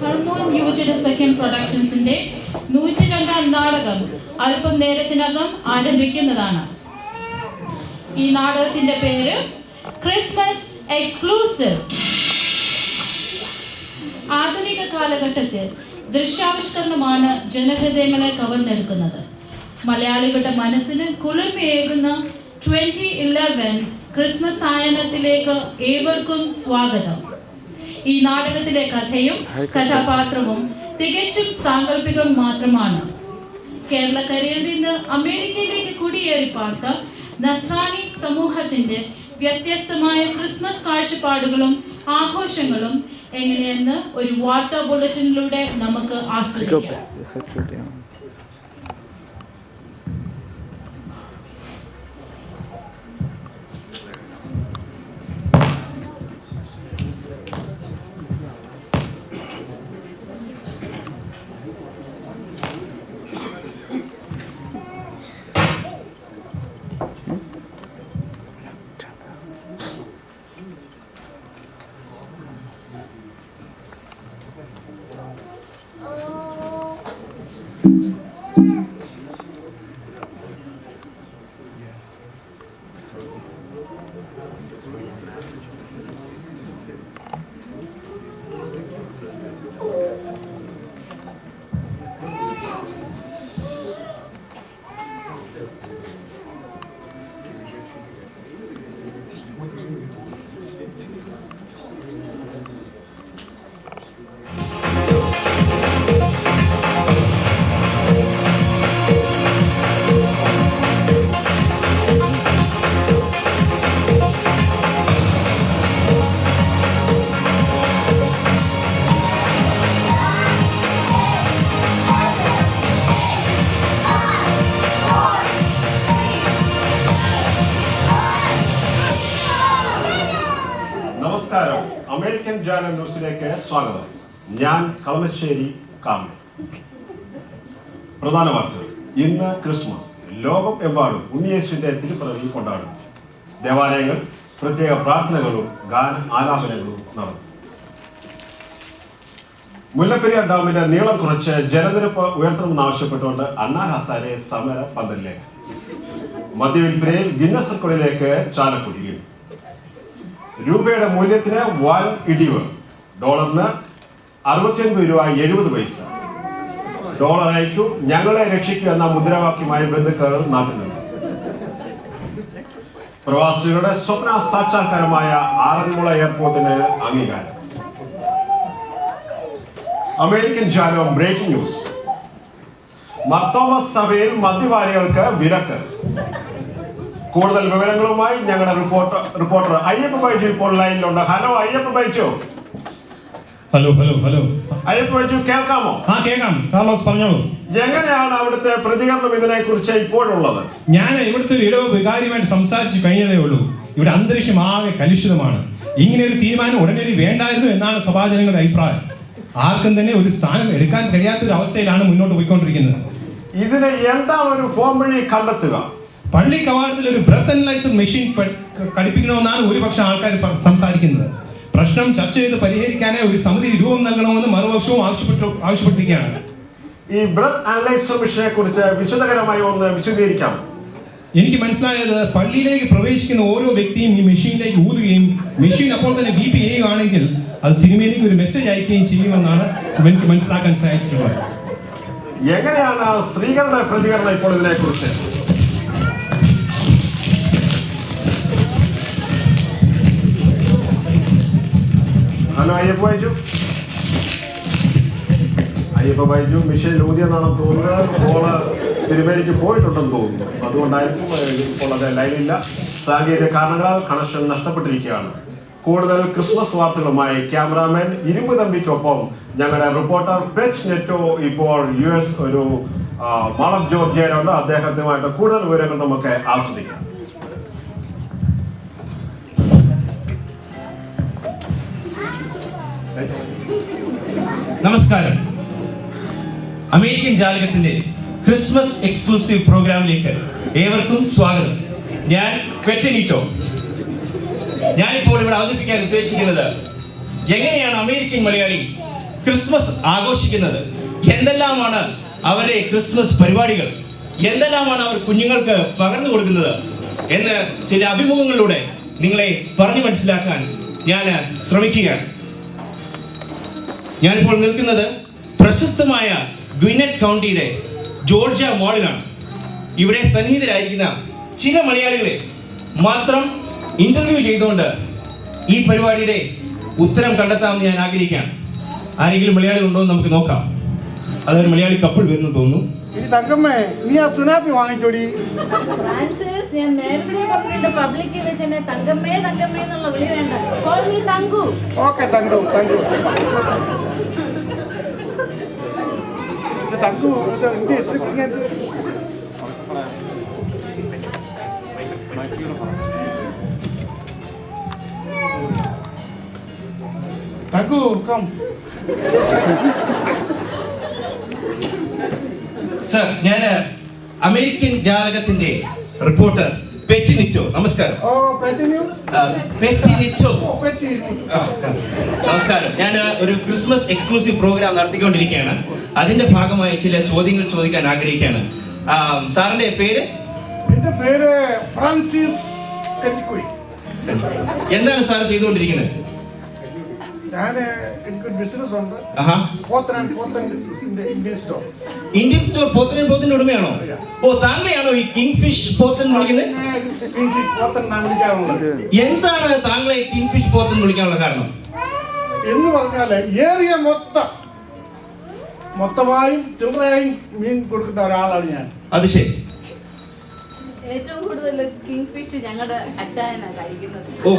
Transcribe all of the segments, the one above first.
ഹർമോൻ യൂജിഡ് second പ്രൊഡക്ഷൻസിന്റെ 102-ാം നാടകം അല്പം നേരത്തിനകം ആരംഭിക്കുന്നതാണ്. ഈ നാടകത്തിന്റെ പേര് ക്രിസ്മസ് എക്സ്ക്ലൂസീവ്. ആധുനിക കാലഘട്ടത്തിൽ ദൃശ്യാവിഷ്കരണമാണ് ജനഹൃദയങ്ങളെ കവർന്നെടുക്കുന്നത്. മലയാളികളുടെ മനസ്സിന് കുളിർമയേകുന്ന 2011 ക്രിസ്മസ് സായാഹ്നത്തിലേക്ക് ഏവർക്കും സ്വാഗതം. ഈ നാടകത്തിലെ കഥയും കഥാപാത്രവും തികച്ചും സാങ്കല്പികം മാത്രമാണ്. കേരളക്കരയിൽ നിന്ന് അമേരിക്കയിലേക്ക് കുടിയേറി പാർത്ത നസ്രാനി സമൂഹത്തിന്റെ വ്യത്യസ്തമായ ക്രിസ്മസ് കാഴ്ചപ്പാടുകളും ആഘോഷങ്ങളും എങ്ങനെയെന്ന് ഒരു വാർത്താ ബുള്ളറ്റിനിലൂടെ നമുക്ക് ആസ്വദിക്കാം. നമസ്കാരം, അമേരിക്കൻ ജാനം ന്യൂസിലേക്ക് സ്വാഗതം. ഞാൻ കളമശ്ശേരി കാമൻ. പ്രധാന വാർത്തകൾ. ഇന്ന് ക്രിസ്മസ്. ലോകം എമ്പാടും ഉണ്ണിയേശുവിന്റെ തിരുപ്പിറവി കൊണ്ടാടുന്നു. ദേവാലയങ്ങൾ പ്രത്യേക പ്രാർത്ഥനകളും ഗാന ആലാപനങ്ങളും നടന്നു. മുല്ലപ്പെരിയാർ ഡാമിന്റെ നീളം കുറച്ച് ജലനിരപ്പ് ഉയർത്തണമെന്നാവശ്യപ്പെട്ടുകൊണ്ട് അണ്ണാ ഹസാരെ സമര പന്തലിലേക്ക്. മദ്യവിൽപ്പനയിൽ ഗിന്നസ് റെക്കോർഡിലേക്ക് ചാലക്കുടി വീണു. രൂപയുടെ മൂല്യത്തിന് വൻ ഇടിവ്. ഡോളറിന് 69 രൂപ 70 പൈസ. ഡോളർ അയക്കൂ, ഞങ്ങളെ രക്ഷിക്കൂ എന്ന മുദ്രാവാക്യമായി ബന്ധുക്കൾ നാട്ടിൽ നിന്നു. പ്രവാസികളുടെ സ്വപ്ന സാക്ഷാത്കാരമായ ആറന്മുള എയർപോർട്ടിന് അംഗീകാരം. അമേരിക്കൻ ജാലം ബ്രേക്കിംഗ് ന്യൂസ്. മർത്തോമ സഭയിൽ മദ്യപാനികൾക്ക് വിലക്ക്. കൂടുതൽ വിവരങ്ങളുമായി ഞങ്ങളുടെ റിപ്പോർട്ടർ അയ്യപ്പ ബൈജു ഇപ്പോൾ ലൈനിലുണ്ട്. Hello Ayyappa Baiju. Hello hello hello Ayyappa Baiju, കേൾക്കാമോ? കേൾക്കാം. കാർലോസ് പറഞ്ഞോളൂ. എങ്ങനെയാണ് അവിടുത്തെ പ്രതികരണം ഇതിനെ കുറിച്ച് ഇപ്പോഴുള്ളത്? ഞാൻ ഇവിടുത്തെ ഒരു ഇടവ വികാരിയുമായിട്ട് സംസാരിച്ചു കഴിഞ്ഞതേ ഉള്ളൂ. ഇവിടെ അന്തരീക്ഷം ആകെ കലുഷിതമാണ്. ഇങ്ങനെ ഒരു തീരുമാനം ഉടനടി വേണ്ടായിരുന്നു എന്നാണ് സഭാജനങ്ങളുടെ അഭിപ്രായം. ആർക്കും തന്നെ ഒരു സ്ഥാനം എടുക്കാൻ കഴിയാത്തൊരു അവസ്ഥയിലാണ് മുന്നോട്ട് പോയിക്കൊണ്ടിരിക്കുന്നത്. ഇതിന് എന്താണ് ഒരു ഫോം വഴി കണ്ടെത്തുക? പള്ളി കവാടത്തിൽ ഒരു ബ്രത്ത് അനലൈസർ മെഷീൻ ഘടിപ്പിക്കണമെന്നാണ് ഒരുപക്ഷെ ആൾക്കാർ സംസാരിക്കുന്നത്. പ്രശ്നം ചർച്ച ചെയ്ത് പരിഹരിക്കാനായി ഒരു സമിതി രൂപം നൽകണമെന്ന് മറുപക്ഷവും ആവശ്യപ്പെട്ടിരിക്കുകയാണ്. ഈ ബ്രത്ത് അനലൈസർ മെഷീനെ കുറിച്ച് വിശദകരമായി ഒന്ന് വിശദീകരിക്കാം. എനിക്ക് മനസ്സിലായത് പള്ളിയിലേക്ക് പ്രവേശിക്കുന്ന ഓരോ വ്യക്തിയും ഈ മെഷീനിലേക്ക് ഊതുകയും മെഷീൻ അപ്പോൾ തന്നെ BP ചെയ്യുകയാണെങ്കിൽ അത് തിരുമേനിക്ക് ഒരു മെസ്സേജ് അയക്കുകയും ചെയ്യുമെന്നാണ് എനിക്ക് മനസ്സിലാക്കാൻ സാധിച്ചിട്ടുള്ളത്. എങ്ങനെയാണ് സ്ത്രീകളുടെ പ്രതികരണം ഇപ്പോൾ ഇതിനെ കുറിച്ച്? ഹലോ അയ്യപ്പ ബൈജു. അയ്യപ്പ ബൈജു മിഷൻ ഊതിയെന്നാണ് തോന്നുന്നത്. കോള് തിരുമേനിക്ക് പോയിട്ടുണ്ടെന്ന് തോന്നുന്നു. അതുകൊണ്ടായിരിക്കും ഇപ്പോൾ അത് ലൈനില്ല. സാങ്കേതിക കാരണങ്ങളാൽ കണക്ഷൻ നഷ്ടപ്പെട്ടിരിക്കുകയാണ്. കൂടുതൽ ക്രിസ്മസ് വാർത്തകളുമായി ക്യാമറാമാൻ ഇരുമ്പ് തമ്പിക്കൊപ്പം ഞങ്ങളുടെ റിപ്പോർട്ടർ പെച്ച് നെറ്റോ ഇപ്പോൾ US ഒരു മാളവ് ജോർജിയയിലുണ്ട്. അദ്ദേഹത്തുമായിട്ട് കൂടുതൽ വിവരങ്ങൾ നമുക്ക് ആസ്വദിക്കാം. നമസ്കാരം. അമേരിക്കൻ ജാലകത്തിന്റെ ക്രിസ്മസ് എക്സ്ക്ലൂസീവ് പ്രോഗ്രാമിലേക്ക് ഏവർക്കും സ്വാഗതം. ഞാൻ പെറ്റനീറ്റോ. ഞാനിപ്പോൾ ഇവിടെ അവതരിപ്പിക്കാൻ ഉദ്ദേശിക്കുന്നത് എങ്ങനെയാണ് അമേരിക്കൻ മലയാളി ക്രിസ്മസ് ആഘോഷിക്കുന്നത്? എന്തെല്ലാമാണ് അവരെ ക്രിസ്മസ് പരിപാടികൾ? എന്തെല്ലാമാണ് അവർ കുഞ്ഞുങ്ങൾക്ക് പകർന്നു കൊടുക്കുന്നത് എന്ന് ചില അഭിമുഖങ്ങളിലൂടെ നിങ്ങളെ പറഞ്ഞു മനസ്സിലാക്കാൻ ഞാൻ ശ്രമിക്കുകയാണ്. ഞാനിപ്പോൾ നിൽക്കുന്നത് പ്രശസ്തമായ ഗ്വിന്നറ്റ് കൗണ്ടിയുടെ ജോർജിയ മോളിലാണ്. ഇവിടെ സന്നിഹിതരായിരിക്കുന്ന ചില മലയാളികളെ മാത്രം ഇന്റർവ്യൂ ചെയ്തുകൊണ്ട് ഈ പരിപാടിയുടെ ഉത്തരം കണ്ടെത്താമെന്ന് ഞാൻ ആഗ്രഹിക്കുകയാണ്. ആരെങ്കിലും മലയാളികൾ ഉണ്ടോ എന്ന് നമുക്ക് നോക്കാം. അതൊരു മലയാളി കപ്പിൾ വരുന്നു തോന്നുന്നു. തങ്കമ്മേ, നീ ആ സുനാപ്പി വാങ്ങിച്ചോടി. ഫ്രാൻസിസ്, ഞാൻ നേരത്തെ പറഞ്ഞിട്ട് പബ്ലിക്കിൽ വെച്ച് എന്നെ തങ്കമ്മേ തങ്കമ്മേ എന്നുള്ള വിളി വേണ്ട. Call me thank you. Okay thank you thank you thank you thank you come. Sir, ഞാൻ അമേരിക്കൻ ജാലകത്തിന്റെ റിപ്പോർട്ടർ പെറ്റി നിറ്റോ. നമസ്കാരം. ഓ പെറ്റിന്യൂ. പെറ്റി നിറ്റോ. ഓ പെറ്റി. നമസ്കാരം. ഞാൻ ഒരു ക്രിസ്മസ് എക്സ്ക്ലൂസീവ് പ്രോഗ്രാം നടത്തിക്കൊണ്ടിരിക്കുകയാണ്. അതിന്റെ ഭാഗമായി ചില ചോദ്യങ്ങൾ ചോദിക്കാൻ ആഗ്രഹിക്കുകയാണ്. സാറിന്റെ പേര്? എന്റെ പേര് ഫ്രാൻസിസ് കഞ്ഞിക്കുഴി. എന്താണ് സാർ ചെയ്തുകൊണ്ടിരിക്കുന്നത്? എനിക്കൊരു ബിസിനസ് ഉണ്ട്. ഇന്ത്യൻ സ്റ്റോർ പോത്തൻ ഉടമയാണോ? ഓ, താങ്കളെയാണോ ഈ കിങ് ഫിഷ് പോത്തൻ വിളിക്കുന്നത്? എന്താണ് താങ്കളെ കിങ് ഫിഷ് പോത്തൻ വിളിക്കാനുള്ള കാരണം? എന്ന് പറഞ്ഞാല് ഏറിയ മൊത്തമായും ചില്ലറയായും മീൻ കൊടുക്കുന്ന ഒരാളാണ് ഞാൻ. അത് ശരി. ഏറ്റവും കൂടുതൽ കിങ് ഫിഷ് ഞങ്ങളുടെ അച്ചായനാണ് കഴിക്കുന്നത്. ഓ,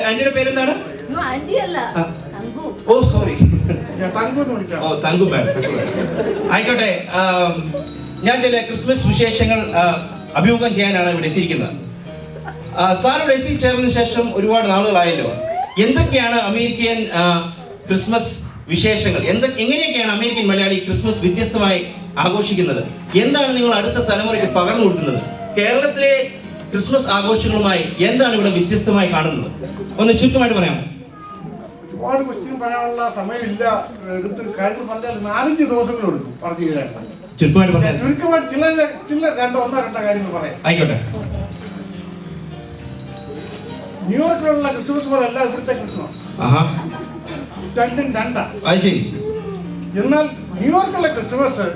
ആന്റിയുടെ പേരെന്താണ്? ആന്റി അല്ല, തങ്കു. ഓ സോറി, തങ്കു എന്ന് വിളിക്കാം. ഓ തങ്കു മാഡം. ആയിക്കോട്ടെ. ഞാൻ ചില ക്രിസ്മസ് വിശേഷങ്ങൾ അഭിമുഖം ചെയ്യാനാണ് ഇവിടെ എത്തിയിരിക്കുന്നത്. സാർ ഇവിടെ എത്തിച്ചേർന്നതിന് ശേഷം ഒരുപാട് നാളുകളായല്ലോ. എന്തൊക്കെയാണ് അമേരിക്കൻ ക്രിസ്മസ് വിശേഷങ്ങൾ? എങ്ങനെയൊക്കെയാണ് അമേരിക്കൻ മലയാളി ക്രിസ്മസ് വ്യത്യസ്തമായി ആഘോഷിക്കുന്നത്? എന്താണ് നിങ്ങൾ അടുത്ത തലമുറയ്ക്ക് പകർന്നു കൊടുക്കുന്നത്? കേരളത്തിലെ ക്രിസ്മസ് ആഘോഷങ്ങളുമായി എന്താണ് ഇവിടെ വ്യത്യസ്തമായി കാണുന്നത്? ഒന്ന് ചുരുക്കമായിട്ട് പറയാമോ? ഒരുപാട് ക്വസ്റ്റ്യൻ പറയാനുള്ള സമയമില്ല. എടുത്ത് കാര്യങ്ങൾ പറഞ്ഞാൽ 4-5 ദിവസങ്ങൾ എടുക്കും പറഞ്ഞു തരാൻ. ചുരുക്കമായിട്ട് പറയാം. ചുരുക്കമായിട്ട് ചില രണ്ടോ കാര്യങ്ങൾ പറയാം. ആയിക്കോട്ടെ. ന്യൂയോർക്കിലുള്ള ക്രിസ്മസ് പോലല്ല ഇവിടുത്തെ ക്രിസ്മസ്. രണ്ടും രണ്ടാ. അത് ശരി. എന്നാൽ ന്യൂയോർക്കിലെ ക്രിസ്മസ്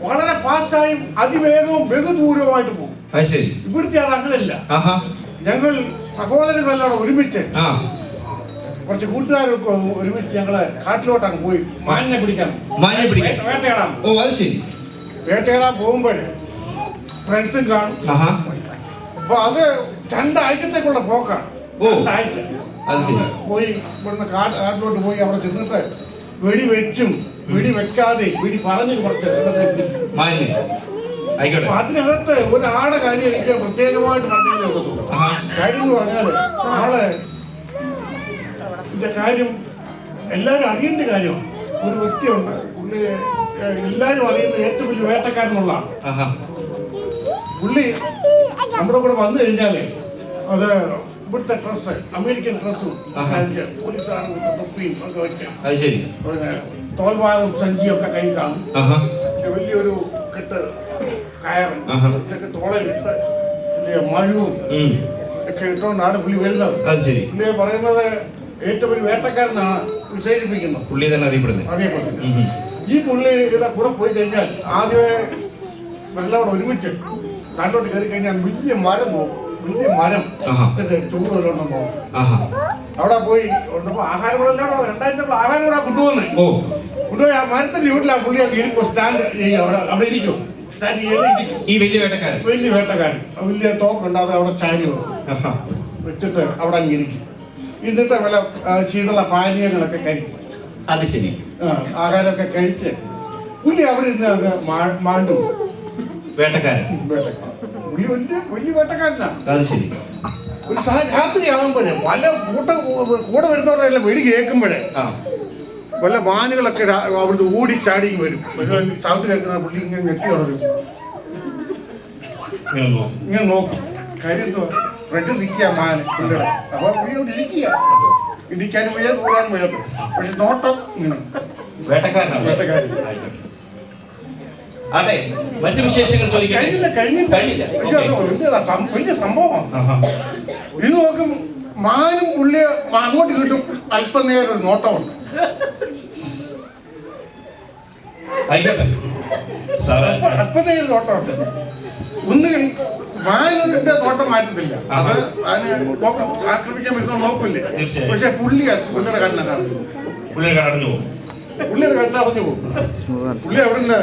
വളരെ ഫാസ്റ്റായും അതിവേഗവും ബഹുദൂരവുമായിട്ട് പോകും. അത് ശരി. ഇവിടുത്തെ അത് അങ്ങനെയല്ല. ഞങ്ങൾ സഹോദരങ്ങളെല്ലാം ഒരുമിച്ച് കുറച്ച് കൂട്ടുകാരൊക്കെ ഒരുമിച്ച് ഞങ്ങള് കാട്ടിലോട്ട് അങ്ങ് പോയി മാനിനെ പിടിക്കാൻ വേട്ടയാടാൻ. ഓ അത് ശരി. വേട്ടയാടാൻ പോകുമ്പോഴേ ഫ്രണ്ട്സും കാണും. അപ്പൊ അത് 2 ആഴ്ചത്തേക്കുള്ള പോക്കാണ്. 2 ആഴ്ച പോയി ഇവിടുന്ന് കാട്ടിലോട്ട് പോയി അവിടെ ചെന്നിട്ട് വെടി വെച്ചും വെടി വെക്കാതെ വെടി പറഞ്ഞു കുറച്ച് അതിനകത്ത് ഒരാടെ കാര്യം എനിക്ക് പ്രത്യേകമായിട്ട് പറഞ്ഞേ ഒക്കത്തുള്ളൂ. കാര്യം എന്ന് പറഞ്ഞാല് ആള് ഇതിന്റെ കാര്യം എല്ലാരും അറിയേണ്ട കാര്യമാണ്. ഒരു വ്യക്തിയുണ്ട്, പുള്ളി എല്ലാരും അറിയുന്ന ഏറ്റവും വലിയ വേട്ടക്കാരനുള്ളതാണ്. പുള്ളി നമ്മുടെ കൂടെ വന്നു കഴിഞ്ഞാലേ അത് ഇവിടുത്തെ ഡ്രസ്സ്, അമേരിക്കൻ ഡ്രസ്സും പോലീസാണ് തൊപ്പിയും ഒക്കെ വെച്ച് തോൽവാറും സഞ്ചിയും ഒക്കെ കൈ കാണും. വലിയൊരു കെട്ട് കയറും ഇതൊക്കെ തോളയിലിട്ട് മഴവും ഒക്കെ ഇട്ടുകൊണ്ടാണ് പുള്ളി വരുന്നത്. പുള്ളിയെ പറയുന്നത് ഏറ്റവും വലിയ വേട്ടക്കാരനാണ് വിശേഷിപ്പിക്കുന്നത്. പുള്ളി തന്നെ അറിയപ്പെടുന്നത്. അറിയപ്പെടുന്നത്. ഈ പുള്ളിയുടെ കൂടെ പോയി കഴിഞ്ഞാൽ ആദ്യമേ വെള്ളം ഒരുമിച്ച് കാട്ടിലോട്ട് കയറി കഴിഞ്ഞാൽ വലിയ മരം നോക്കും. വലിയ മരം ചൂടുണ്ടോ നോക്കും. അവിടെ പോയി ആഹാരം കൂടെ 2 ആഹാരം കൂടെ കൊണ്ടുപോയി ആ മരത്തിന്റെ വീട്ടിൽ ആ പുള്ളി അത് ഇരിക്കും. സ്റ്റാൻഡ് ചെയ്യും. അവിടെ ഇരിക്കും. സ്റ്റാൻഡ് ചെയ്തിരിക്കും. ഈ വലിയ വേട്ടക്കാരൻ വലിയ തോക്കുണ്ടാതെ അവിടെ ചാരി വെച്ചിട്ട് അവിടെ അങ്ങ് ഇരിക്കും. എന്നിട്ട് വല്ല ശീതള പാനീയങ്ങളൊക്കെ കഴിക്കും. അത് ശരി. ആഹാരമൊക്കെ കഴിച്ച് പുള്ളി അവിടെ ഇരുന്ന് മാണ്ടും. വേട്ടക്കാരൻ പുള്ളി വലിയ വേട്ടക്കാരനാണ്. അത് ശരി. ഒരു രാത്രി ആകുമ്പോഴേ പല കൂടെ വരുന്നവരെല്ലാം വെടി കേൾക്കുമ്പോഴേ വല്ല മാനുകളൊക്കെ അവിടുന്ന് ഓടിച്ചാടിയും വരും. സൗണ്ട് കേൾക്കുന്ന പുള്ളി ഇങ്ങനെ ഞെട്ടി ഉണരും. ഇങ്ങനെ നോക്കും. കാര്യം എന്തോ ഫ്രണ്ട് നിൽക്കുക മാന് പിള്ളേരെ. അപ്പൊ പുള്ളി അവിടെ ഇരിക്കുക, ഇടിക്കാനും വയ്യ, പോകാനും വയ്യ. പക്ഷെ നോട്ടം ഇങ്ങനെ വേട്ടക്കാരനാണ്. വേട്ടക്കാരൻ. ആട്ടെ, മറ്റു വിശേഷങ്ങൾ ചോദിക്കട്ടെ. കഴിഞ്ഞില്ല. പക്ഷെ അത് വലിയ സംഭവമാണ്. ഇത് നോക്കും, മാനും പുള്ളി അങ്ങോട്ട് കിട്ടും, അല്പനേരം ഒരു നോട്ടമുണ്ട്. ആയിക്കോട്ടെ സാറ്. അല്പനേരം നോട്ടമുണ്ട്. ഒന്നുകിൽ മാനിന്റെ നോട്ടം മാറ്റത്തില്ല, അത് അതിനെ ആക്രമിക്കാൻ പറ്റുന്ന നോക്കില്ലേ. പക്ഷെ പുള്ളിയുടെ കണ്ണ കടന്നു പോകും. പുള്ളിയുടെ കടന്നു പോകും. പുള്ളിയുടെ കണ്ണ അറിഞ്ഞു പോകും. പുള്ളി അവിടുന്ന്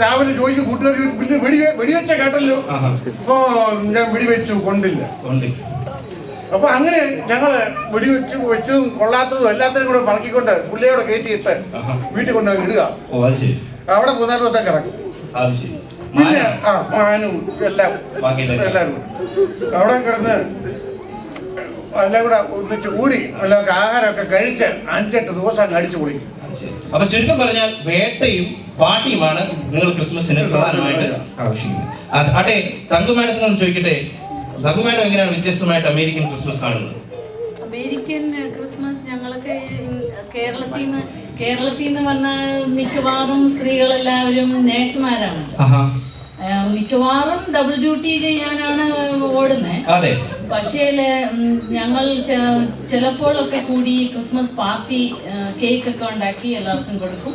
രാവിലെ ചോദിക്കും, കൂട്ടുകാർ വെടിവെച്ച കേട്ടല്ലോ. അപ്പൊ ഞാൻ വെടിവെച്ചു, കൊണ്ടില്ല. അപ്പൊ അങ്ങനെ ഞങ്ങള് വെച്ചതും കൊള്ളാത്തതും എല്ലാത്തിനും കൂടെ പറക്കിക്കൊണ്ട് പുള്ളിയോടെ കയറ്റിയിട്ട് വീട്ടിൽ കൊണ്ടുപോയി ഇടുക. അവിടെ മൂന്നാല് കിടക്കും. പിന്നെ മാനും എല്ലാരും അവിടെ കിടന്ന് എല്ലാം കൂടെ ഒന്നിച്ച് കൂടി എല്ലാവർക്കും ആഹാരമൊക്കെ കഴിച്ച് 5-8 ദിവസം കഴിച്ചു പൊളിക്കും. അപ്പൊ ചുരുക്കം പറഞ്ഞാൽ വേട്ടയും പാട്ടിയുമാണ് നിങ്ങൾ ക്രിസ്മസിന് പ്രധാനമായിട്ട് ആവശ്യിക്കുന്നത്. അതെ, തങ്കുമാഡത്തിനോട് ചോദിക്കട്ടെ, തങ്കുമാഡം എങ്ങനെയാണ് വ്യത്യസ്തമായിട്ട് അമേരിക്കൻ ക്രിസ്മസ് കാണുന്നത്? അമേരിക്കൻ ക്രിസ്മസ് ഞങ്ങൾക്ക് കേരളത്തിൽ നിന്ന് വന്ന മിക്കവാറും സ്ത്രീകളെല്ലാവരും നേഴ്സുമാരാണ്. മിക്കവാറും ഡബിൾ ഡ്യൂട്ടി ചെയ്യാനാണ് ഓടുന്നത്. അതെ. പക്ഷേ ഞങ്ങൾ ചിലപ്പോഴൊക്കെ കൂടി ക്രിസ്മസ് പാർട്ടി കേക്കൊക്കെ ഉണ്ടാക്കി എല്ലാവർക്കും കൊടുക്കും.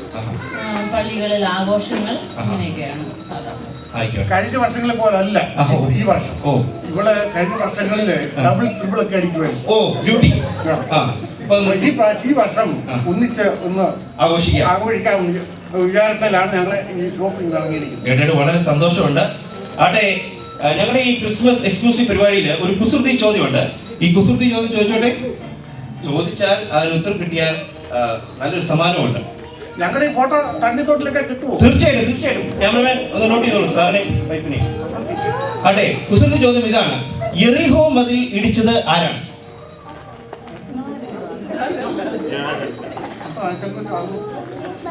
പള്ളികളിൽ ആഘോഷങ്ങൾ അങ്ങനെയൊക്കെയാണ് സാധാരണ. കഴിഞ്ഞ വർഷങ്ങളെ പോലെ അല്ല ഈ വർഷം. ഇവിടെ കഴിഞ്ഞ വർഷങ്ങളിൽ ഡബിൾ ട്രിപ്പിൾ ഒക്കെ അടിക്കുമായിരുന്നു. ഈ വർഷം ഒന്നിച്ച് ഒന്ന് ആഘോഷിക്കാൻ വിചാരത്തിലാണ് ഞങ്ങൾ ഈ ഷോപ്പിംഗ് ഇറങ്ങിയിരിക്കുന്നത്. കേട്ടിട്ട് വളരെ സന്തോഷമുണ്ട്. ആട്ടെ, ഞങ്ങളുടെ ഈ ക്രിസ്മസ് എക്സ്ക്ലൂസീവ് പരിപാടിയിൽ ഒരു കുസൃതി ചോദ്യമുണ്ട്. ഈ കുസൃതി ചോദ്യം ചോദിച്ചോട്ടെ. ചോദിച്ചാൽ അതിന് ഉത്തരം കിട്ടിയാൽ നല്ലൊരു സമ്മാനമുണ്ട്. ഞങ്ങളുടെ ഈ ഫോട്ടോ തണ്ണിത്തോട്ടിലൊക്കെ കിട്ടുമോ? തീർച്ചയായിട്ടും. ക്യാമറമാൻ ഒന്ന് നോട്ട് ചെയ്തോളൂ സാറിനെ വൈഫിനെ. ആട്ടെ, കുസൃതി ചോദ്യം ഇതാണ്: യെറിഹോ മതിൽ ഇടിച്ചത് ആരാണ്?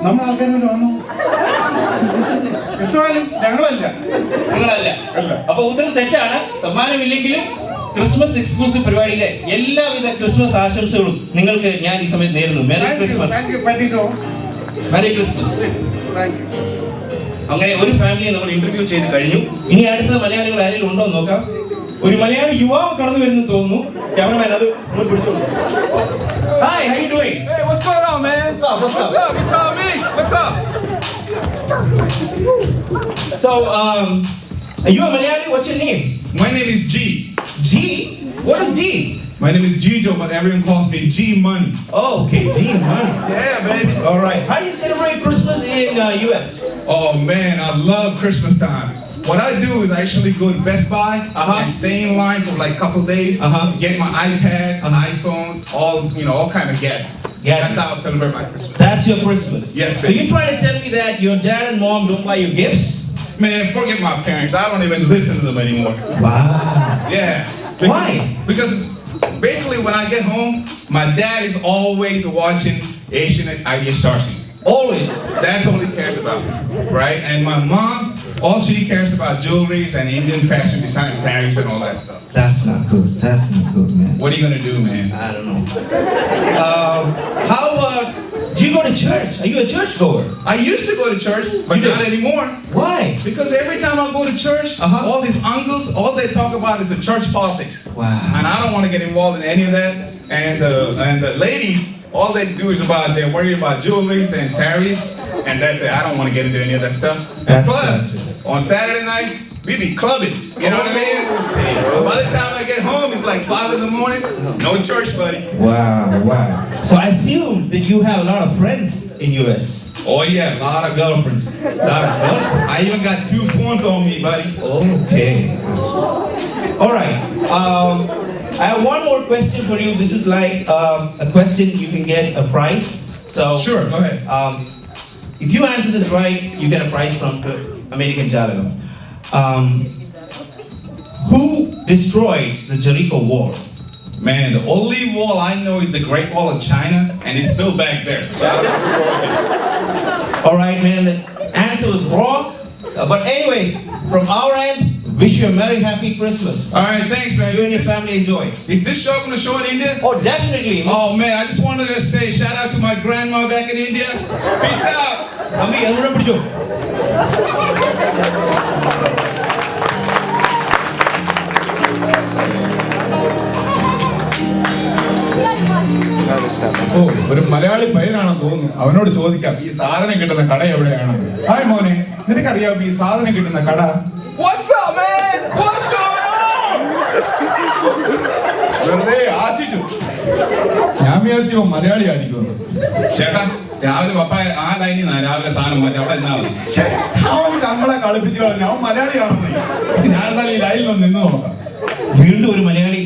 നമ്മൾ ആൾക്കാർ വന്നു. എന്തായാലും നിങ്ങളല്ല. അപ്പൊ ഉത്തരം തെറ്റാണ്. സമ്മാനമില്ലെങ്കിലും ക്രിസ്മസ് എക്സ്ക്ലൂസീവ് പരിപാടിയിലെ എല്ലാവിധ ക്രിസ്മസ് ആശംസകളും നിങ്ങൾക്ക് ഞാൻ ഈ സമയത്ത് നേരുന്നു. Merry Christmas. അങ്ങനെ ഒരു ഫാമിലിയെ നമ്മൾ ഇന്റർവ്യൂ ചെയ്ത് കഴിഞ്ഞു. ഇനി അടുത്ത മലയാളികൾ ആരെങ്കിലും ഉണ്ടോ എന്ന് നോക്കാം. ഒരു മലയാളി യുവാവ് കടന്നു വരുന്നു തോന്നുന്നു. ക്യാമറമാൻ അത് പിടിച്ചോളൂ. Hi, how you doing? Hey, what's going on, man? What's up? You call me? What's up? So, are you a Malayali? What's your name? My name is G. G? What is G? My name is Gijo, but everyone calls me G Money. Oh, okay, G Money. Yeah, baby. All right. How do you celebrate Christmas in US? Oh man, I love Christmas time. What I do is I actually go to Best Buy and stay in line for like a couple days, get my iPads, iPhones, all kind of gadgets. That's how I celebrate my Christmas. That's your Christmas? Yes, baby. So you trying to tell me that your dad and mom don't buy you gifts? Man, forget my parents. I don't even listen to them anymore. Wow. Yeah. Why? Because basically when I get home, my dad is always watching Asian Idea Star Scene. Always. That's all he cares about, right? And my mom, all she cares about jewelries and Indian fashion design sarees and all that stuff. That's not good. That's not good, man. What are you gonna do, man? I don't know. How do you go to church? Are you a church goer? I used to go to church, but not anymore. Why? Because every time I go to church, all these uncles, all they talk about is the church politics. Wow. And I don't want to get involved in any of that. And the ladies, all they do is they're worried about jewelries and sarees, and that's it. I don't want to get into any of that stuff. And plus, on Saturday nights, we be clubbing. You know what I mean? By the time I get home, it's like 5 in the morning. No church, buddy. Wow. So I assume that you have a lot of friends in US. Oh yeah, a lot of girlfriends. I even got 2 phones on me, buddy. Okay. All right. I have one more question for you. This is like a question you can get a prize. So Sure, go ahead. If you answer this right, you get a prize from American Jalagam. Who destroyed the Jericho Wall? Man, the only wall I know is the Great Wall of China, and it's still back there. So I don't know. All right, man. The answer was wrong. But anyways, from our end, Wish you a merry, happy Christmas. All right, thanks, man. You and your family enjoy. Is this show going to show in India? Oh, definitely. Oh man, I just wanted to say shout out to my grandma back in India. Peace out. Ambi, anura pidicho. ഓ, ഒരു മലയാളി പയ്യനാണെന്ന് തോന്നുന്നു. അവനോട് ചോദിക്കാം ഈ സാധനം കിട്ടുന്ന കട എവിടെയാണെന്ന്. Hi മോനെ, നിനക്കറിയാം ഈ സാധനം കിട്ടുന്ന കട? What's up, man? What's going on? വെറുതെ ആശിച്ചു. ഞാൻ വിചാരിച്ചു മലയാളി ആയിരിക്കുമെന്ന്. ചേട്ടാ, രാവിലെ പപ്പ ആ ലൈനിൽ നിന്നാ രാവിലെ സാധനം വാങ്ങിച്ച അവിടെ എന്നാ മതി. അവൻ നമ്മളെ കളിപ്പിച്ചു കളഞ്ഞു. അവൻ മലയാളിയാണെന്ന്. ഞാൻ എന്നാലും ഈ ലൈനിൽ ഒന്ന് നിന്ന് നോക്കാം. വീണ്ടും ഒരു മലയാളി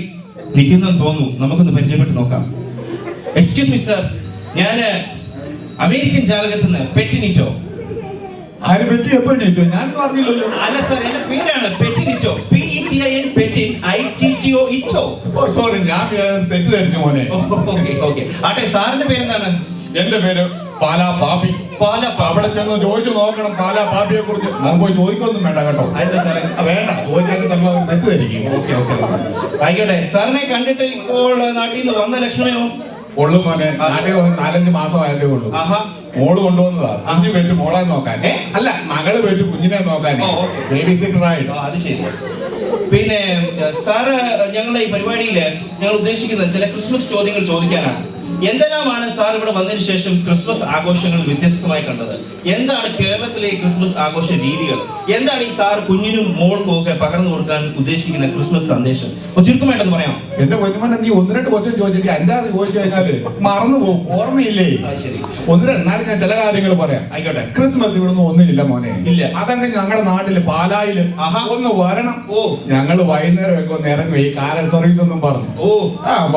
നിൽക്കുന്നെന്ന് തോന്നുന്നു. നമുക്കൊന്ന് പരിചയപ്പെട്ട് നോക്കാം. എക്സ്ക്യൂസ് മീ സർ, ഞാൻ അമേരിക്കൻ ജാലകത്തിൽ നിന്ന് പെറ്റിനിറ്റോ. ആര് പറ്റി എപ്പോഴേറ്റോ? ഞാനൊന്നും അറിഞ്ഞില്ലല്ലോ. അല്ല സർ, എന്റെ പേരാണ് പെറ്റിനിറ്റോ. PETIN പെറ്റിൻ ITTO ഇറ്റോ. ഓ സോറി, ഞാൻ തെറ്റിദ്ധരിച്ചു മോനെ. ഓക്കെ. ആട്ടെ, സാറിന്റെ പേരെന്താണ്? എന്റെ പേര് പാലാ പാപ്പി. അവിടെ ചെന്ന് ചോദിച്ചു നോക്കണം പാലാ പാപ്പിയെ കുറിച്ച്. ഞാൻ പോയി ചോദിക്കൊന്നും വേണ്ട കേട്ടോ. എന്താ സാറേ? വേണ്ട, ചോദിച്ചാൽ ചിലപ്പോൾ തെറ്റിദ്ധരിക്കും. ഓക്കെ. ആയിക്കോട്ടെ, സാറിനെ കണ്ടിട്ട് ഇപ്പോൾ നാട്ടിൽ നിന്ന് വന്ന ലക്ഷണമോ? ഉള്ളു മോനെ, നാട്ടിൽ 4-5 മാസമായതേ ഉള്ളൂ. മോള് കൊണ്ടുവന്നതാ. 5 പേര് മോളെ നോക്കാൻ. അല്ല, മകള് പേര് കുഞ്ഞിനെ നോക്കാൻ. ബേബി സിറ്റർ ആയിട്ട്. അത് ശരി. പിന്നെ സാറ് ഞങ്ങളുടെ ഈ പരിപാടിയിൽ ഞങ്ങൾ ഉദ്ദേശിക്കുന്നത് ചില ക്രിസ്മസ് ചോദ്യങ്ങൾ ചോദിക്കാനാണ്. എന്തെല്ലാമാണ് സാർ ഇവിടെ വന്നതിന് ശേഷം ക്രിസ്മസ് ആഘോഷങ്ങൾ വ്യത്യസ്തമായി കണ്ടത്? എന്താണ് കേരളത്തിലെ ക്രിസ്മസ് ആഘോഷ രീതികൾ? എന്താണ് ഈ സാർ കുഞ്ഞിനും മോൾക്കും ഒക്കെ പകർന്നു കൊടുക്കാൻ ഉദ്ദേശിക്കുന്ന ക്രിസ്മസ് സന്ദേശം? ചുരുക്കമായിട്ടൊന്ന് പറയാം. എന്റെ പൊന്നുമോനെ, നീ 1-2 ക്വസ്റ്റ്യൻ ചോദിച്ചിട്ട് 5-6 ചോദിച്ചു കഴിഞ്ഞാല് മറന്നു പോകും, ഓർമ്മയില്ലേ? ശരി, എന്നാലും ഞാൻ ചില കാര്യങ്ങൾ പറയാം. ആയിക്കോട്ടെ. ക്രിസ്മസ് ഇവിടുന്ന് ഒന്നുമില്ല മോനെ. ഇല്ല. അതങ്ങനെ ഞങ്ങളുടെ നാട്ടില് പാലായില് ഒന്ന് വരണം. ഞങ്ങള് വൈകുന്നേരം ഒക്കെ ഒന്ന് ഇറങ്ങി ഈ കാരൽ സർവീസ് ഒന്നും പറഞ്ഞു.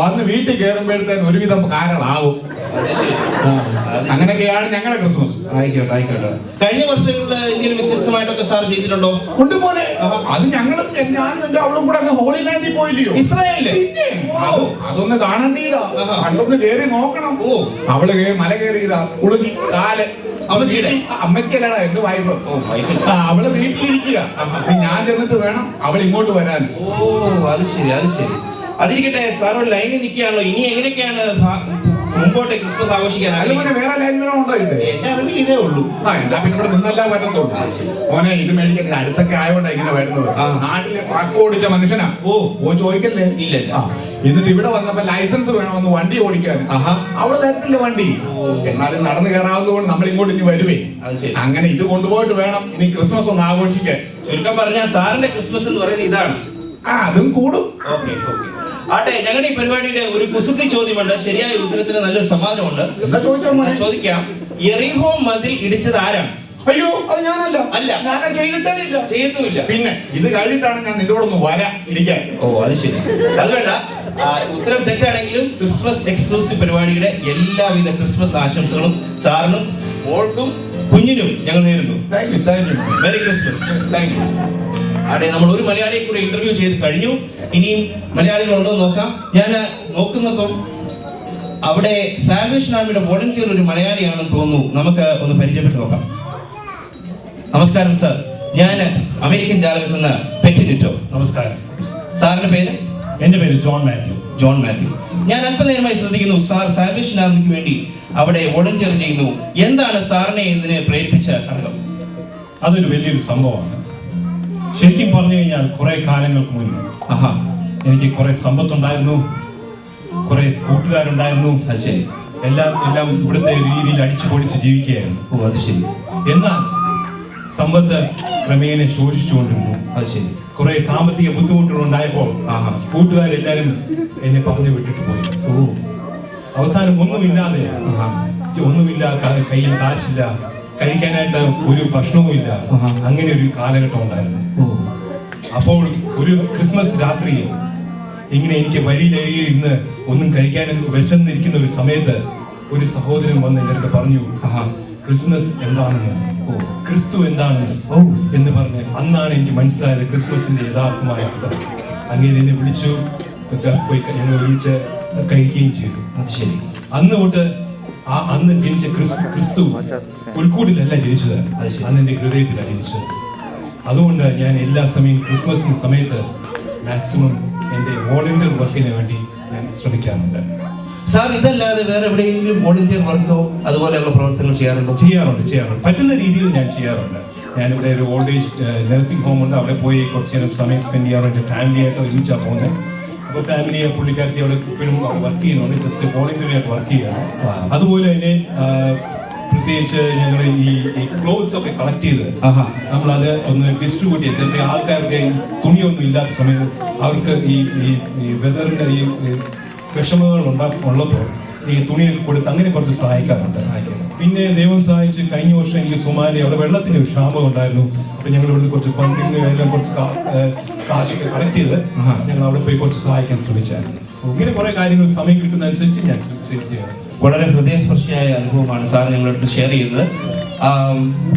വന്ന് വീട്ടിൽ കയറുമ്പോഴത്തേന് ഒരുവിധം കാരളാവും. അങ്ങനെയൊക്കെയാണ് ഞങ്ങളുടെ ക്രിസ്മസ്. ആയിക്കോട്ടെ. കഴിഞ്ഞ വർഷങ്ങളിൽ എന്തെങ്കിലും വ്യത്യസ്തമായിട്ടൊക്കെ സാർ ചെയ്തിട്ടുണ്ടോ? ഉണ്ട് മോനെ. അത് ഞങ്ങളും ഞാനും എന്റെ അവളും കൂടെ ഹോളി ലാൻഡിൽ പോയില്ലയോ, ഇസ്രായേലില്? അതൊന്ന് കാണണ്ടീതാ, കണ്ടൊന്ന് കേറി നോക്കണം. അവള് മല കയറിയതാ, കുളുക്കി കാല്. അമ്മച്ചിയല്ലടാ, എന്റെ വൈഫ്. അവള് വീട്ടിലിരിക്കുക. ഞാൻ ചെന്നിട്ട് വേണം അവൾ ഇങ്ങോട്ട് വരാൻ. അത് ശരി. അതിരിക്കട്ടെ, സാർ ഒരു ലൈനിൽ നിൽക്കുകയാണല്ലോ. ഇനി എങ്ങനെയൊക്കെയാണ് മുമ്പോട്ട് ക്രിസ്മസ് ആഘോഷിക്കാൻ? മോനെ, വേറെ ലൈൻമേനോ ഉണ്ടോ? എന്റെ അറിവിൽ ഇതേ ഉള്ളൂ. എന്താ പിന്നെ ഇവിടെ നിന്നല്ല വരുന്നുള്ളൂ മോനെ. ഇത് മേടിക്കാൻ അടുത്തൊക്കെ ആയതുകൊണ്ടാണ് ഇങ്ങനെ വരുന്നത്. നാട്ടിലെ ട്രക്ക് ഓടിച്ച മനുഷ്യനാ. ഓ ചോദിക്കല്ലേ? ഇല്ല. എന്നിട്ട് ഇവിടെ വന്നപ്പോ ലൈസൻസ് വേണമെന്ന് വണ്ടി ഓടിക്കാൻ. അവിടെ തരത്തില്ല വണ്ടി. എന്നാലും നടന്നു കയറാവുന്നതുകൊണ്ട് നമ്മൾ ഇങ്ങോട്ട് ഇനി വരുവേ. അങ്ങനെ ഇത് കൊണ്ടുപോയിട്ട് വേണം ഇനി ക്രിസ്മസ് ഒന്ന് ആഘോഷിക്കാൻ. ചുരുക്കം പറഞ്ഞാൽ സാറിന്റെ ക്രിസ്മസ് എന്ന് പറയുന്നത് ഇതാണ്. അതും കൂടും. ഓക്കെ. ആട്ടെ, ഞങ്ങളുടെ ഈ പരിപാടിയുടെ ഒരു കുസൃതി ചോദ്യമുണ്ട്. ശരിയായ ഉത്തരത്തിന് നല്ലൊരു സമ്മാനമുണ്ട്. എന്താ ചോദിച്ചോ? ചോദിക്കാം. യെറിഹോ മതിൽ ഇടിച്ചത് ആരാണ്? അയ്യോ, അത് ഞാനല്ല. ഞാൻ ചെയ്തിട്ടില്ല. പിന്നെ ഇത് കഴിഞ്ഞിട്ടാണ് ഞാൻ നിന്നോടൊന്ന് ഇടിക്കാൻ. അത് ശരി. അത് വേണ്ട. ഉത്തരം തെറ്റാണെങ്കിലും ക്രിസ്മസ് എക്സ്ക്ലൂസീവ് പരിപാടിയുടെ എല്ലാവിധ ക്രിസ്മസ് ആശംസകളും സാറിനും മോൾക്കും കുഞ്ഞിനും ഞങ്ങൾ നേരുന്നു. Thank you. Merry Christmas. Thank you. അവിടെ നമ്മൾ ഒരു മലയാളിയെ കൂടെ ഇന്റർവ്യൂ ചെയ്ത് കഴിഞ്ഞു. ഇനിയും മലയാളികളുണ്ടോ നോക്കാം. ഞാൻ നോക്കുന്നതും അവിടെ സാൽവേഷൻ ആർമിയുടെ വോളണ്ടിയർ ഒരു മലയാളിയാണെന്ന് തോന്നുന്നു. നമുക്ക് ഒന്ന് പരിചയപ്പെട്ട് നോക്കാം. നമസ്കാരം സാർ, ഞാൻ അമേരിക്കൻ ജാലകത്തിൽ നിന്ന് പെറ്റിനിറ്റോ. നമസ്കാരം. സാറിന്റെ പേര്? എന്റെ പേര് ജോൺ മാത്യു. ഞാൻ അല്പനേരമായി ശ്രദ്ധിക്കുന്നു സാർ സാൽവേഷൻ ആർമിക്ക് വേണ്ടി അവിടെ വോളണ്ടിയർ ചെയ്യുന്നു. എന്താണ് സാറിനെ ഇതിനെ പ്രേരിപ്പിച്ച ഘടകം? അതൊരു വലിയൊരു സംഭവമാണ്. ശരിക്കും പറഞ്ഞു കഴിഞ്ഞാൽ കുറെ കാലങ്ങൾക്ക് മുൻപ് എനിക്ക് കുറെ സമ്പത്തുണ്ടായിരുന്നു, കുറെ കൂട്ടുകാരുണ്ടായിരുന്നു. അത് ശരി. എല്ലാം ഇവിടുത്തെ രീതിയിൽ അടിച്ചു പൊളിച്ച് ജീവിക്കുകയായിരുന്നു. അത് ശരി. എന്നാൽ സമ്പത്ത് ക്രമേണ ശോഷിച്ചുകൊണ്ടിരുന്നു. അത് ശരി. കുറെ സാമ്പത്തിക ബുദ്ധിമുട്ടുകൾ ഉണ്ടായപ്പോൾ കൂട്ടുകാരെല്ലാരും എന്നെ പറഞ്ഞു വിട്ടിട്ട് പോയി. അവസാനം ഒന്നുമില്ല, കയ്യിൽ കാശില്ല, കഴിക്കാനായിട്ട് ഒരു ഭക്ഷണവും ഇല്ല. അങ്ങനെ ഒരു കാലഘട്ടം ഉണ്ടായിരുന്നു. അപ്പോൾ ഒരു ക്രിസ്മസ് രാത്രിയിൽ ഇങ്ങനെ എനിക്ക് വഴിയിലഴിയിൽ ഇരുന്ന് ഒന്നും കഴിക്കാനും വിശന്നിരിക്കുന്ന ഒരു സമയത്ത് ഒരു സഹോദരൻ വന്ന് എൻ്റെ അടുത്ത് പറഞ്ഞു, ക്രിസ്മസ് എന്താണെന്ന്, ക്രിസ്തു എന്താണെന്ന് എന്ന് പറഞ്ഞ് അന്നാണ് എനിക്ക് മനസ്സിലായത് ക്രിസ്മസിന്റെ യഥാർത്ഥമായ അർത്ഥം. അങ്ങനെ എന്നെ വിളിച്ചു, പോയി ഞങ്ങൾ ഒരുമിച്ച് കഴിക്കുകയും ചെയ്തു. അത് ശരി. അന്ന് തൊട്ട് അന്ന് ജനിച്ച ക്രിസ്തു പുൽക്കൂടിലല്ല ജനിച്ചത്, അന്ന് എന്റെ ഹൃദയത്തിലാണ് ജനിച്ചത്. അതുകൊണ്ട് ഞാൻ എല്ലാ സമയം ക്രിസ്മസിന് സമയത്ത് മാക്സിമം എൻ്റെ വോളണ്ടിയർ വർക്കിന് വേണ്ടി ഞാൻ ശ്രമിക്കാറുണ്ട്. സാർ ഇതല്ലാതെ വേറെ എവിടെയെങ്കിലും വോളണ്ടിയർ വർക്കോ അതുപോലെയുള്ള പ്രവർത്തനങ്ങൾ ചെയ്യാറുണ്ടോ? ചെയ്യാറുണ്ട്. പറ്റുന്ന രീതിയിൽ ഞാൻ ചെയ്യാറുണ്ട്. ഞാനിവിടെ ഒരു ഓൾഡ് ഏജ് നഴ്സിംഗ് ഹോം ഉണ്ട്. അവിടെ പോയി കുറച്ച് നേരം സമയം സ്പെൻഡ് ചെയ്യാറുണ്ട്. ഫാമിലിയായിട്ട് ഒരുമിച്ചാണ് പോകുന്നത്. അപ്പോൾ ഫാമിലിയെ പുള്ളിക്കാരത്തി അവിടെ ഇപ്പോഴും വർക്ക് ചെയ്യുന്നുണ്ട്. ജസ്റ്റ് വോളണ്ടിയർ ആയിട്ട് വർക്ക് ചെയ്യണം. അതുപോലെ തന്നെ പ്രത്യേകിച്ച് ഞങ്ങൾ ഈ ക്ലോത്ത്സ് ഒക്കെ കളക്ട് ചെയ്ത് നമ്മളത് ഒന്ന് ഡിസ്ട്രിബ്യൂട്ട് ചെയ്ത് ചിലപ്പോൾ ആൾക്കാർക്ക് തുണിയൊന്നും ഇല്ലാത്ത സമയത്ത് അവർക്ക് ഈ വെതറിൻ്റെ ഈ വിഷമങ്ങൾ ഉള്ളപ്പോൾ ഈ തുണിയൊക്കെ കൊടുത്ത് അങ്ങനെ കുറച്ച് സഹായിക്കാറുണ്ട്. പിന്നെ ദൈവം സഹായിച്ച് കഴിഞ്ഞ വർഷം എനിക്ക് സൊമാലി അവിടെ വെള്ളത്തിന് ഒരു ക്ഷാമം ഉണ്ടായിരുന്നു. അപ്പോൾ ഞങ്ങൾ ഇവിടുന്ന് കുറച്ച് ഫണ്ടിങ് എല്ലാം കുറച്ച് കാശൊക്കെ കളക്ട് ചെയ്ത് ഞങ്ങൾ അവിടെ പോയി കുറച്ച് സഹായിക്കാൻ ശ്രമിച്ചായിരുന്നു. ഇങ്ങനെ കുറേ കാര്യങ്ങൾ സമയം കിട്ടുന്ന അനുസരിച്ച് ഞാൻ ചെയ്യാറുണ്ട്. വളരെ ഹൃദയസ്പർശിയായ അനുഭവമാണ് സാർ ഞങ്ങളുടെ അടുത്ത് ഷെയർ ചെയ്തത്.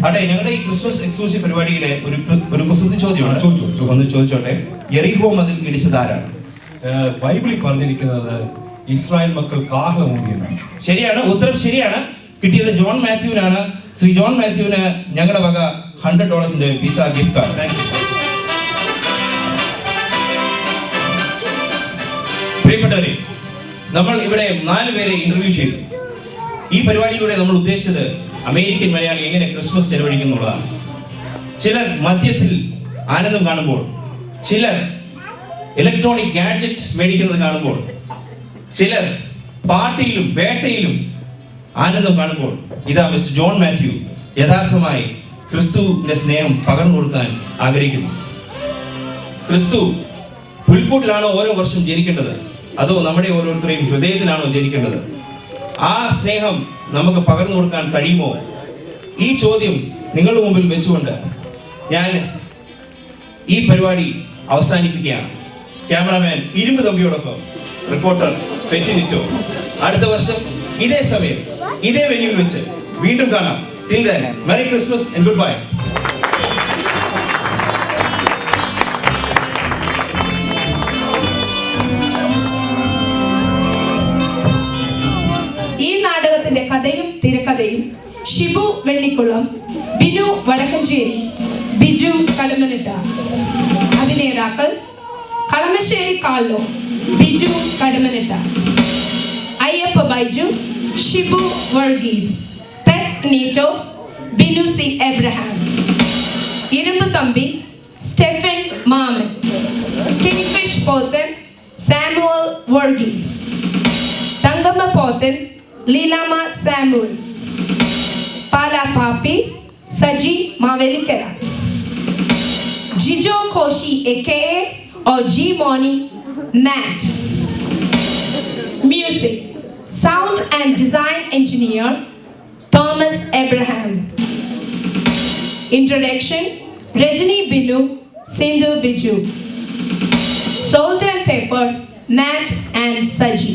അതെ, ഞങ്ങളുടെ ഈ ക്രിസ്മസ് എക്സ്ക്ലൂസീവ് പരിപാടിയിലെ ഒരു കുസൃതി ചോദ്യമാണ്. ഒന്ന് ചോദിച്ചോട്ടെ. യെറിഹോ മതിൽ ഇടിച്ചതാരാണ്? ബൈബിളിൽ പറഞ്ഞിരിക്കുന്നത് ഇസ്രായേൽ മക്കൾ കാഹളമൂടിയെന്നാണ്. ശരിയാണ്, ഉത്തരം ശരിയാണ്. കിട്ടിയത് ജോൺ മാത്യുവിനാണ്. ശ്രീ ജോൺ മാത്യുവിന് ഞങ്ങളുടെ വക $100 visa gift card. Thank you. പ്രിയപ്പെട്ടവരെ, നമ്മൾ ഇവിടെ 4 പേരെ ഇന്റർവ്യൂ ചെയ്തു. ഈ പരിപാടിയിലൂടെ നമ്മൾ ഉദ്ദേശിച്ചത് അമേരിക്കൻ മലയാളി എങ്ങനെ ക്രിസ്മസ് ചെലവഴിക്കുന്നുള്ളതാണ്. ചിലർ മദ്യത്തിൽ ആനന്ദം കാണുമ്പോൾ, ചിലർ ഇലക്ട്രോണിക് ഗാഡ്ജറ്റ്സ് മേടിക്കുന്നത് കാണുമ്പോൾ, ചിലർ പാർട്ടിയിലും വേട്ടയിലും ആനന്ദം കാണുമ്പോൾ, ഇതാ മിസ്റ്റർ ജോൺ മാത്യു യഥാർത്ഥമായി ക്രിസ്തുവിന്റെ സ്നേഹം പകർന്നു കൊടുക്കാൻ ആഗ്രഹിക്കുന്നു. ക്രിസ്തു പുൽക്കൂട്ടിലാണോ ഓരോ വർഷം ജനിക്കേണ്ടത്, അതോ നമ്മുടെ ഓരോരുത്തരെയും ഹൃദയത്തിലാണോ ജനിക്കേണ്ടത്? ആ സ്നേഹം നമുക്ക് പകർന്നു കൊടുക്കാൻ കഴിയുമോ? ഈ ചോദ്യം നിങ്ങളുടെ മുമ്പിൽ വെച്ചുകൊണ്ട് ഞാൻ ഈ പരിപാടി അവസാനിപ്പിക്കുകയാണ്. ക്യാമറാമാൻ ഇരുമ്പ് തമ്പിയോടൊപ്പം റിപ്പോർട്ടർ പെറ്റിനിറ്റോ. അടുത്ത വർഷം ഇതേ സമയം ഇതേ വെന്യൂവിൽ വെച്ച് വീണ്ടും കാണാം. Till then, merry Christmas and good bye. ഈ നാടകത്തിന്റെ കഥയും തിരക്കഥയും ഷിബു വെള്ളിക്കുളം, ബിനു വടക്കഞ്ചേരി, ബിജു കടുമനിട്ട. അഭിനേതാക്കൾ Kalamassery Carlo, Biju Kadumanitta, Ayyappa Baiju, Shibu Varghese, Pet Neto, Binu C Abraham, Irumbu Thampi, Stephen Mammen, Kingfish Pothan, Samuel Varghese, Thankamma Pothan, Leelamma Samuel, Pala Pappi, Saji Mavelikkara, Jijo Koshy AKA or G Moni, Matt. Music, sound and design engineer Thomas Abraham. Introduction, Rajini Binu, Sindhu Biju. Salt and pepper, Matt and Saji.